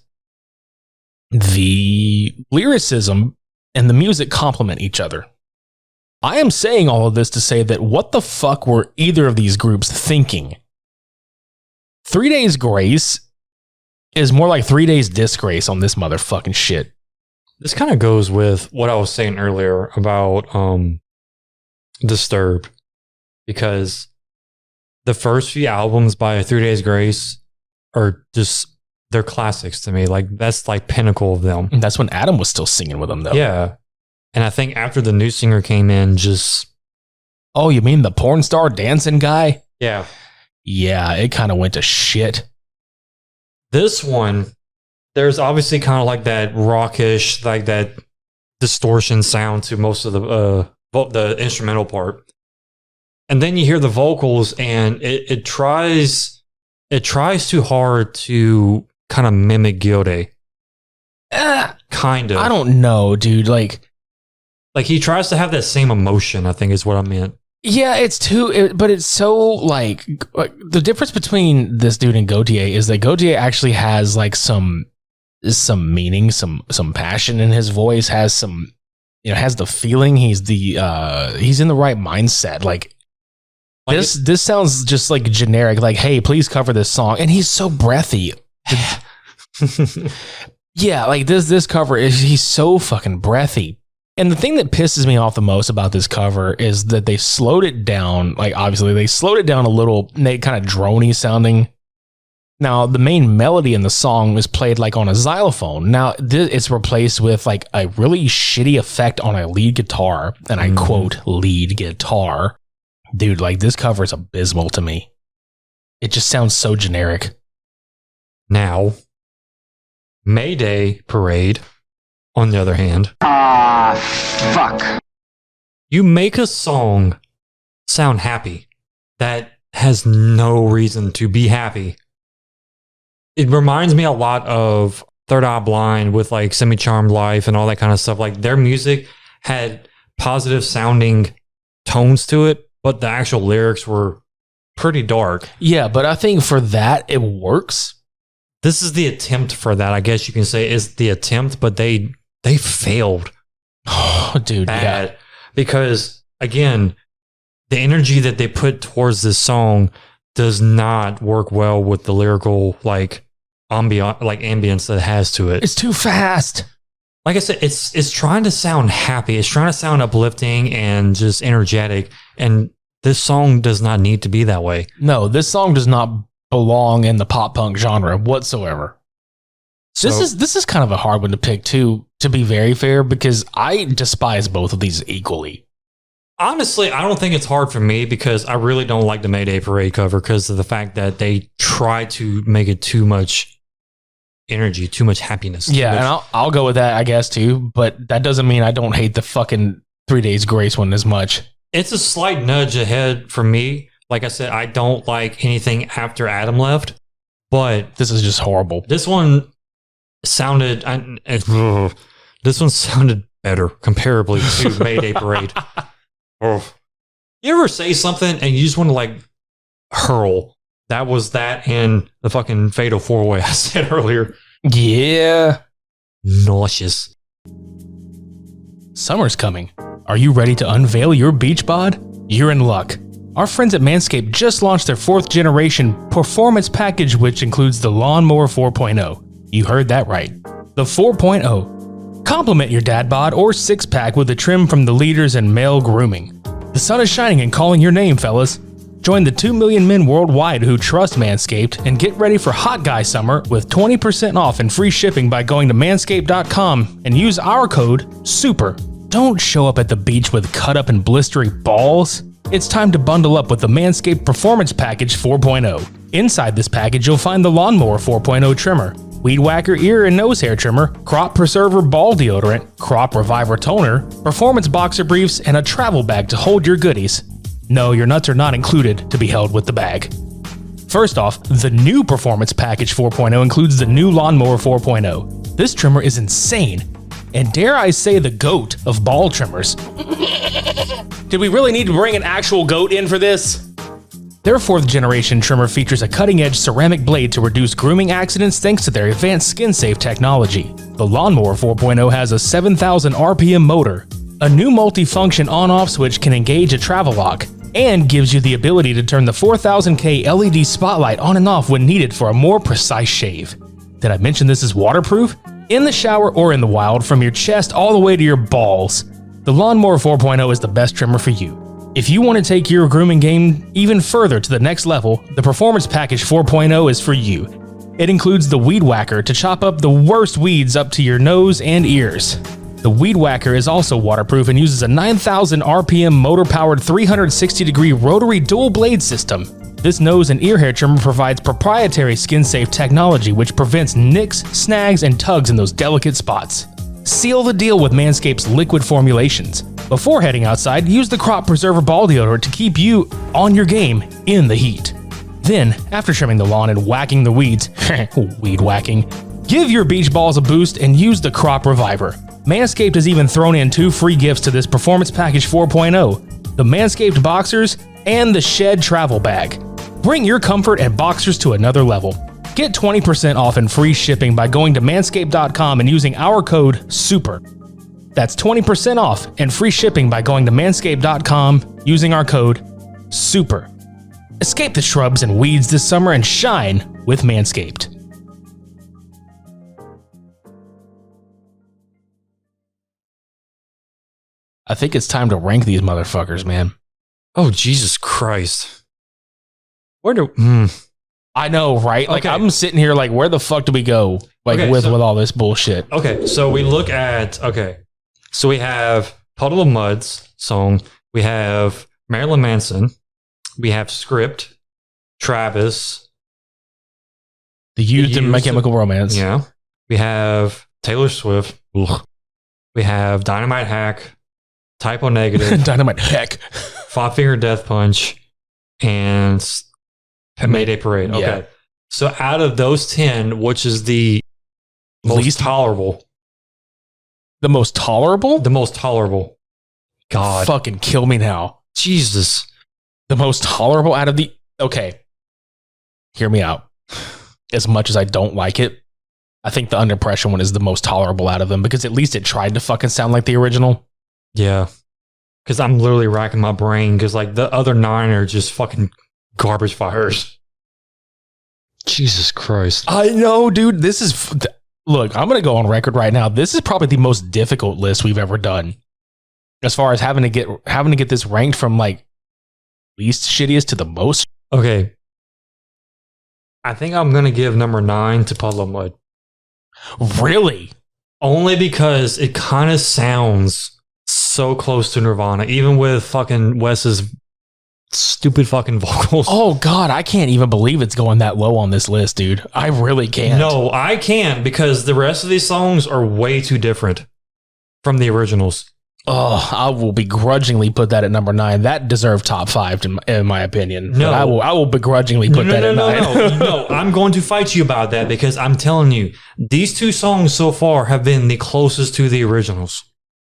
The lyricism and the music complement each other. I am saying all of this to say that what the fuck were either of these groups thinking? 3 Days Grace is more like 3 Days Disgrace on this motherfucking shit. This kind of goes with what I was saying earlier about Disturbed, because the first few albums by 3 Days Grace are just, they're classics to me. Like that's like pinnacle of them. And that's when Adam was still singing with them though. Yeah. And I think after the new singer came in, just... Oh, you mean the porn star dancing guy? Yeah. Yeah, it kind of went to shit. This one, there's obviously kind of like that rockish, like that distortion sound to most of the instrumental part. And then you hear the vocals and it tries too hard to kind of mimic Gilde. Kind of. I don't know, dude. Like he tries to have that same emotion, I think is what I meant. yeah, but it's so like the difference between this dude and Gautier is that Gautier actually has like some meaning, some passion in his voice, has some, has the feeling. He's in the right mindset. Like this sounds just like generic. Like, hey, please cover this song, and he's so breathy. Yeah, like this cover he's so fucking breathy. And the thing that pisses me off the most about this cover is that they slowed it down. Like, obviously, they slowed it down a little, made kind of drony sounding. Now, the main melody in the song is played like on a xylophone. Now, it's replaced with like a really shitty effect on a lead guitar. And I quote, lead guitar. Dude, like this cover is abysmal to me. It just sounds so generic. Now, Mayday Parade, on the other hand. Fuck. You make a song sound happy that has no reason to be happy. It reminds me a lot of Third Eye Blind with like Semi-Charmed Life and all that kind of stuff. Like their music had positive sounding tones to it, but the actual lyrics were pretty dark. Yeah, but I think for that, it works. This is the attempt for that, I guess you can say, is the attempt, but they failed. Oh, dude, bad. yeah. Because again, the energy that they put towards this song does not work well with the lyrical ambience that it has to it. It's too fast. Like I said, it's trying to sound happy. It's trying to sound uplifting and just energetic. And this song does not need to be that way. No, this song does not belong in the pop punk genre whatsoever. So, This is kind of a hard one to pick too, to be very fair, because I despise both of these equally. honestly, I don't think it's hard for me because I really don't like the Mayday Parade cover because of the fact that they try to make it too much energy, too much happiness. Yeah, and I'll go with that, I guess, too. But that doesn't mean I don't hate the fucking 3 Days Grace one as much. It's a slight nudge ahead for me. Like I said, I don't like anything after Adam left, but This is just horrible. this one sounded better comparably to Mayday Parade. Oh. You ever say something and you just want to like hurl? That was that and the fucking Fatal 4-Way I said earlier. Yeah. Nauseous. Summer's coming. Are you ready to unveil your beach bod? You're in luck. Our friends at Manscaped just launched their 4th generation performance package, which includes the Lawnmower 4.0. You heard that right. The 4.0. Complement your dad bod or 6-pack with a trim from the leaders in male grooming. The sun is shining and calling your name, fellas. Join the 2 million men worldwide who trust Manscaped and get ready for hot guy summer with 20% off and free shipping by going to manscaped.com and use our code SUPER. Don't show up at the beach with cut up and blistery balls. it's time to bundle up with the Manscaped Performance Package 4.0. Inside this package, you'll find the Lawnmower 4.0 trimmer, Weed Whacker ear and nose hair trimmer, Crop Preserver ball deodorant, Crop Reviver toner, performance boxer briefs, and a travel bag to hold your goodies. No, your nuts are not included to be held with the bag. First off, the new Performance Package 4.0 includes the new Lawnmower 4.0. This trimmer is insane, and dare I say the GOAT of ball trimmers. Did we really need to bring an actual goat in for this? Their 4th generation trimmer features a cutting-edge ceramic blade to reduce grooming accidents thanks to their advanced skin-safe technology. The Lawnmower 4.0 has a 7,000 RPM motor. A new multi-function on-off switch can engage a travel lock, and gives you the ability to turn the 4000K LED spotlight on and off when needed for a more precise shave. Did I mention this is waterproof? In the shower or in the wild, from your chest all the way to your balls, the Lawnmower 4.0 is the best trimmer for you. If you want to take your grooming game even further to the next level, the Performance Package 4.0 is for you. It includes the Weed Whacker to chop up the worst weeds up to your nose and ears. The Weed Whacker is also waterproof and uses a 9,000 RPM motor-powered 360-degree rotary dual-blade system. This nose and ear hair trimmer provides proprietary skin-safe technology which prevents nicks, snags, and tugs in those delicate spots. Seal the deal with Manscaped's liquid formulations. Before heading outside, use the Crop Preserver ball deodorant to keep you on your game in the heat. Then, after trimming the lawn and whacking the weeds, weed whacking, give your beach balls a boost and use the Crop Reviver. Manscaped has even thrown in 2 free gifts to this Performance Package 4.0, the Manscaped Boxers and the Shed Travel Bag. Bring your comfort and boxers to another level. Get 20% off and free shipping by going to manscaped.com and using our code SUPER. That's 20% off and free shipping by going to manscaped.com using our code SUPER. Escape the shrubs and weeds this summer and shine with Manscaped. I think it's time to rank these motherfuckers, man. Oh, Jesus Christ. Where do... I know, right? Like, Okay. I'm sitting here like, where the fuck do we go? Like, Okay, with so- all this bullshit. Okay, so we look at... Okay, so we have Puddle of Mud's song. We have Marilyn Manson. We have Script, Travis. The Used in My Chemical Romance. Yeah. We have Taylor Swift. Ugh. We have Dynamite Hack, Typo Negative, Dynamite heck. Five Finger Death Punch, and Mayday Parade. Okay. Yeah. So out of those 10, which is the most Least- tolerable? The most tolerable? The most tolerable. God. Fucking kill me now. Jesus. The most tolerable out of the... Okay. Hear me out. As much as I don't like it, I think the Under Pressure one is the most tolerable out of them because at least it tried to fucking sound like the original. Yeah. Because I'm literally racking my brain because like the other 9 are just fucking garbage fires. Jesus Christ. I know, dude. This is... Look, I'm going to go on record right now. This is probably the most difficult list we've ever done. As far as having to get this ranked from like least shittiest to the most. Okay. I think I'm going to give number 9 to Puddle of Mud. Really? Only because it kind of sounds so close to Nirvana, even with fucking Wes's stupid fucking vocals. Oh God, I can't even believe it's going that low on this list, dude. I really can't. No, I can't because the rest of these songs are way too different from the originals. Oh, I will begrudgingly put that at number 9. That deserved top 5 in my opinion. No. But I will begrudgingly put that at 9. No. I'm going to fight you about that because I'm telling you, these 2 songs so far have been the closest to the originals.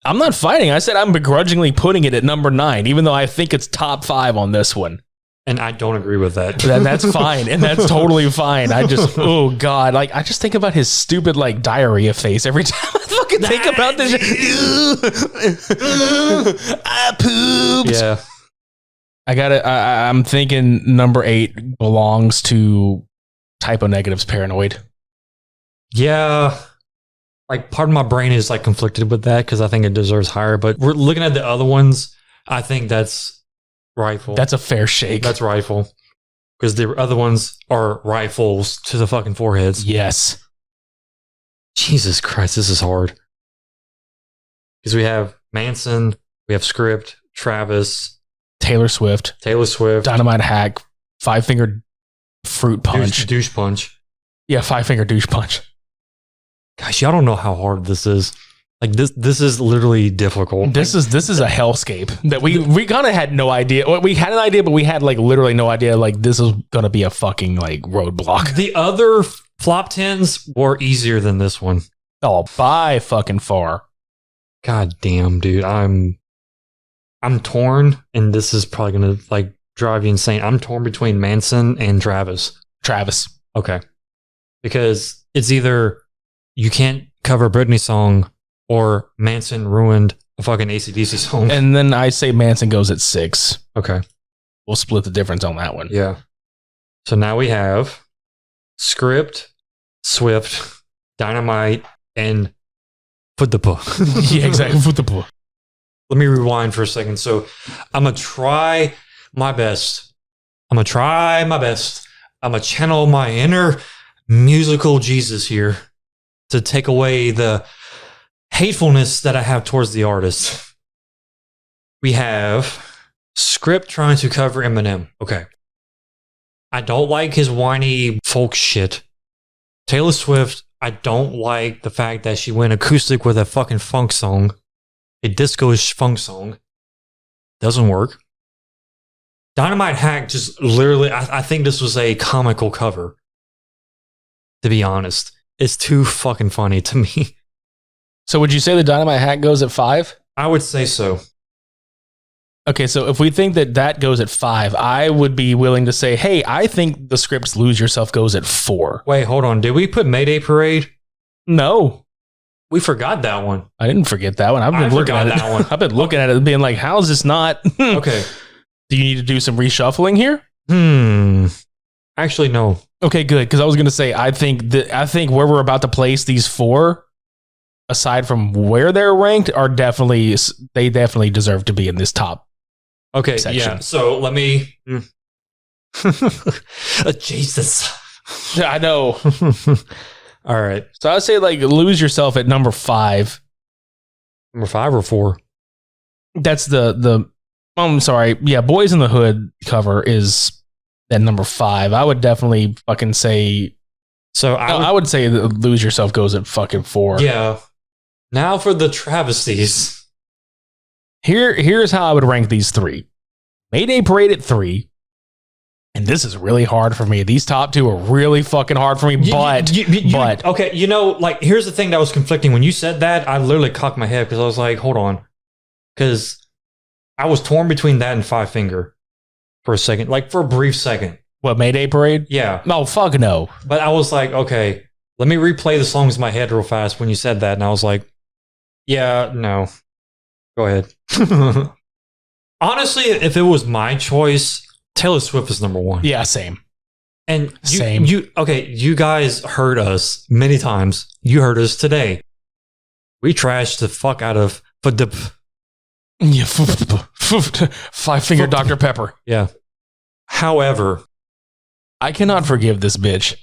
I'm not fighting. I said I'm begrudgingly putting it at number 9, even though I think it's top 5 on this one. And I don't agree with that. That's fine, and that's totally fine. I just, oh God, like I just think about his stupid like diarrhea face every time I fucking think about this. I pooped. Yeah. I'm thinking number 8 belongs to Typo Negative's Paranoid. Yeah. Like part of my brain is like conflicted with that because I think it deserves higher. But we're looking at the other ones. I think that's rifle. That's a fair shake. That's rifle. Because the other ones are rifles to the fucking foreheads. Yes. Jesus Christ, this is hard. Because we have Manson, we have Script, Travis, Taylor Swift, Dynamite Hack, Five Finger Fruit Punch. Douche Punch. Yeah, Five Finger Douche Punch. Gosh, y'all don't know how hard this is. Like this is literally difficult. This is a hellscape that we kind of had no idea. Well, we had an idea, but we had like literally no idea. Like this is gonna be a fucking like roadblock. The other flop 10s were easier than this one. Oh, by fucking far. God damn, dude. I'm torn, and this is probably gonna like drive you insane. I'm torn between Manson and Travis. Okay, because it's either you can't cover a Britney song, or Manson ruined a fucking AC/DC song. And then I say Manson goes at 6. Okay. We'll split the difference on that one. Yeah. So now we have Script, Swift, Dynamite, and Foot the Puh. Yeah, exactly. Foot the Puh. Let me rewind for a second. So I'm going to try my best. I'm going to channel my inner musical Jesus here to take away the hatefulness that I have towards the artist. We have Script trying to cover Eminem. Okay. I don't like his whiny folk shit. Taylor Swift, I don't like the fact that she went acoustic with a fucking funk song. A disco-ish funk song. Doesn't work. Dynamite Hack just literally, I think this was a comical cover. To be honest. It's too fucking funny to me. So would you say the Dynamite Hack goes at 5? I would say so. Okay, so if we think that goes at 5, I would be willing to say, hey, I think the Script's Lose Yourself goes at 4. Wait, hold on. Did we put Mayday Parade? No. We forgot that one. I didn't forget that one. I've been looking at it and being like, how is this not? Okay. Do you need to do some reshuffling here? Actually, no. Okay, good. Because I was going to say, I think where we're about to place these 4, aside from where they're ranked, they definitely deserve to be in this top. Okay, section. yeah. So let me. Jesus. I know. All right. So I'd say like Lose Yourself at number 5. Number 5 or 4? That's the. I'm sorry. Yeah, Boys in the Hood cover is at number 5. I would definitely fucking say. So I would say that Lose Yourself goes at fucking 4. Yeah. Now for the travesties. Here's how I would rank these 3. Mayday Parade at 3. And this is really hard for me. These top 2 are really fucking hard for me. But okay, like here's the thing that was conflicting. When you said that, I literally cocked my head because I was like, hold on. Because I was torn between that and Five Finger for a second, like for a brief second. What, Mayday Parade? Yeah. No, fuck no. But I was like, okay, let me replay the songs in my head real fast when you said that. And I was like, yeah, no. Go ahead. Honestly, if it was my choice, Taylor Swift is number 1. Yeah, same. And Same. You guys heard us many times. You heard us today. We trashed the fuck out of Yeah, Five Finger Dr. Pepper. Yeah. However, I cannot forgive this bitch.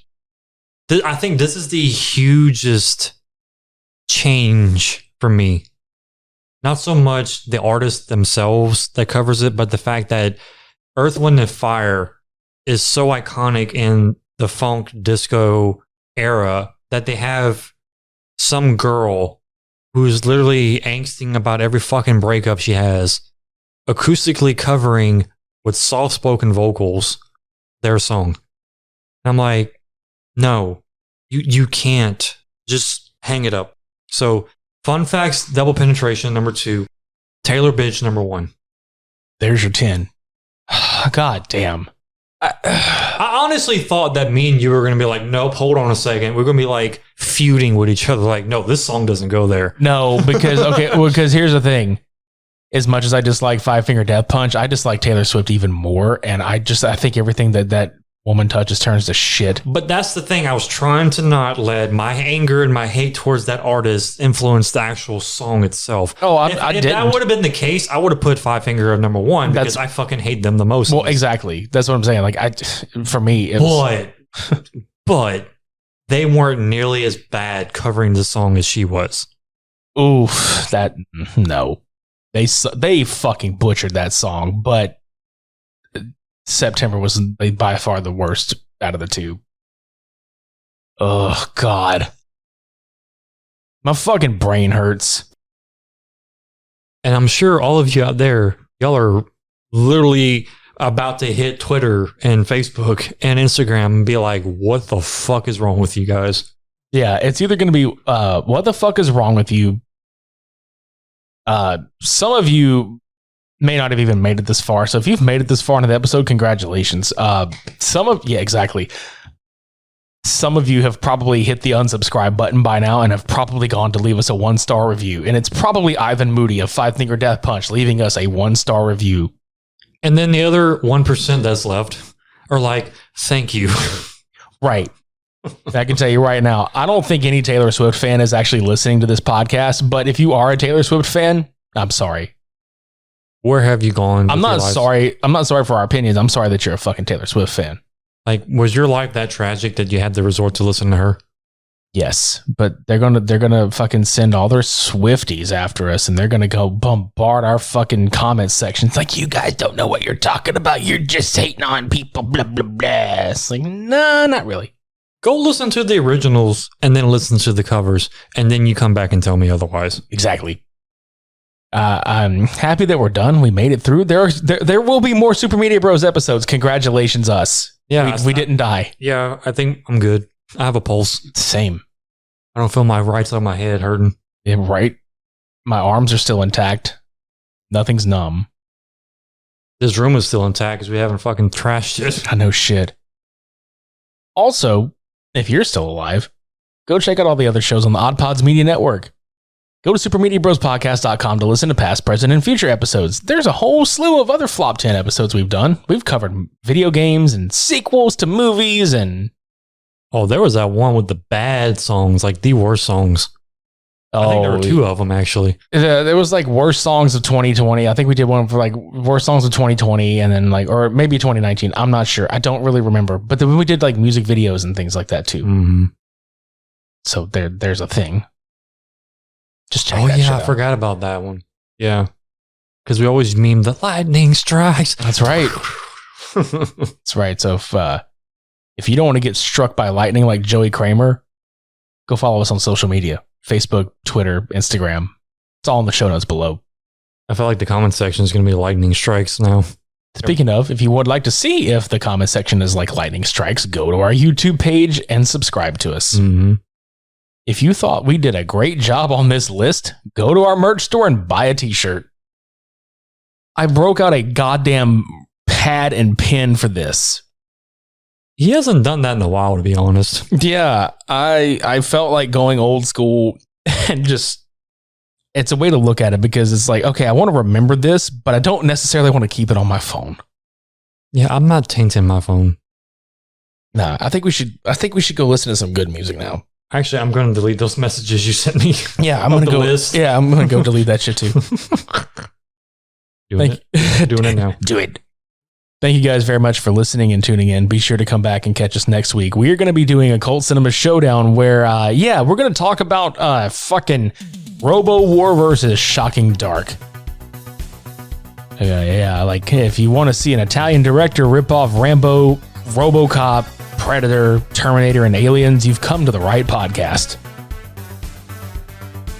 I think this is the hugest change for me. Not so much the artists themselves that covers it, but the fact that Earth, Wind, and Fire is so iconic in the funk disco era that they have some girl who's literally angsting about every fucking breakup she has, acoustically covering with soft-spoken vocals their song. And I'm like, no, you can't. Just hang it up. So, Fun Facts, Double Penetration, number 2. Taylor Bitch, number 1. There's your 10. God damn. I honestly thought that me and you were going to be like, nope, hold on a second. We're going to be like feuding with each other. Like, no, this song doesn't go there. No, because here's the thing. As much as I dislike Five Finger Death Punch, I dislike Taylor Swift even more. And I think everything that woman touches turns to shit. But that's the thing. I was trying to not let my anger and my hate towards that artist influence the actual song itself. Oh, if that would have been the case, I would have put Five Finger at number 1 because I fucking hate them the most. Well, exactly. That's what I'm saying. Like, for me, it was... But they weren't nearly as bad covering the song as she was. Oof, no. They fucking butchered that song, but September was by far the worst out of the two. Oh, God. My fucking brain hurts. And I'm sure all of you out there, y'all are literally about to hit Twitter and Facebook and Instagram and be like, what the fuck is wrong with you guys? Yeah, it's either going to be, what the fuck is wrong with you? Some of you may not have even made it this far. So if you've made it this far into the episode, congratulations. Exactly. Some of you have probably hit the unsubscribe button by now and have probably gone to leave us a 1-star review. And it's probably Ivan Moody of Five Finger Death Punch leaving us a 1-star review. And then the other 1% that's left are like, thank you. Right. I can tell you right now, I don't think any Taylor Swift fan is actually listening to this podcast. But if you are a Taylor Swift fan, I'm sorry. Where have you gone? I'm not sorry. I'm not sorry for our opinions. I'm sorry that you're a fucking Taylor Swift fan. Like, was your life that tragic that you had to resort to listen to her? Yes, but they're gonna fucking send all their Swifties after us, and they're gonna go bombard our fucking comment sections. Like, you guys don't know what you're talking about. You're just hating on people. Blah blah blah. It's like, no, not really. Go listen to the originals and then listen to the covers, and then you come back and tell me otherwise. Exactly. I'm happy that we're done. We made it through. There will be more Super Media Bros episodes. Congratulations, us. Yeah, we didn't die. Yeah, I think I'm good. I have a pulse. Same. I don't feel my right side of my head hurting. Yeah, right. My arms are still intact. Nothing's numb. This room is still intact because we haven't fucking trashed it. I know shit. Also, if you're still alive, go check out all the other shows on the OddPods Media Network. Go to supermediabrospodcast.com to listen to past, present, and future episodes. There's a whole slew of other Flop 10 episodes we've done. We've covered video games and sequels to movies and... Oh, there was that one with the bad songs, like the worst songs. I think there were 2 of them, actually. There was like worst songs of 2020. I think we did one for like worst songs of 2020 and then like, or maybe 2019. I'm not sure. I don't really remember. But then we did like music videos and things like that too. Mm-hmm. So there's a thing. Just check that shit out. Oh, yeah, I out. forgot about that one. Yeah. Because we always meme the lightning strikes. That's right. That's right. So if you don't want to get struck by lightning like Joey Kramer, go follow us on social media. Facebook, Twitter, Instagram. It's all in the show notes below. I feel like the comment section is going to be lightning strikes now. Speaking of, if you would like to see if the comment section is like lightning strikes, go to our YouTube page and subscribe to us. Mm-hmm. If you thought we did a great job on this list, go to our merch store and buy a t-shirt. I broke out a goddamn pad and pen for this. He hasn't done that in a while, to be honest. Yeah, I felt like going old school and just, it's a way to look at it because it's like, okay, I want to remember this, but I don't necessarily want to keep it on my phone. Yeah, I'm not tainting my phone. Nah, I think we should go listen to some good music now. Actually, I'm going to delete those messages you sent me. Yeah, I'm going to go. List. Yeah, I'm going to go delete that shit too. Doing it now. Do it. Thank you guys very much for listening and tuning in. Be sure to come back and catch us next week. We are going to be doing a Cult Cinema Showdown where, we're going to talk about fucking Robo War versus Shocking Dark. Yeah, like if you want to see an Italian director rip off Rambo, RoboCop, Predator, Terminator, and Aliens, you've come to the right podcast.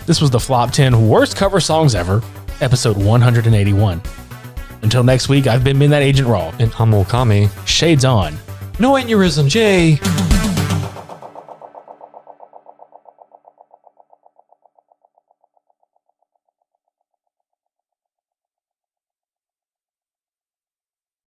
This was the Flop 10 Worst Cover Songs Ever, episode 181. Until next week, I've been Midnight Agent Raw. And I'm Okami. Shades on. No aneurysm, Jay.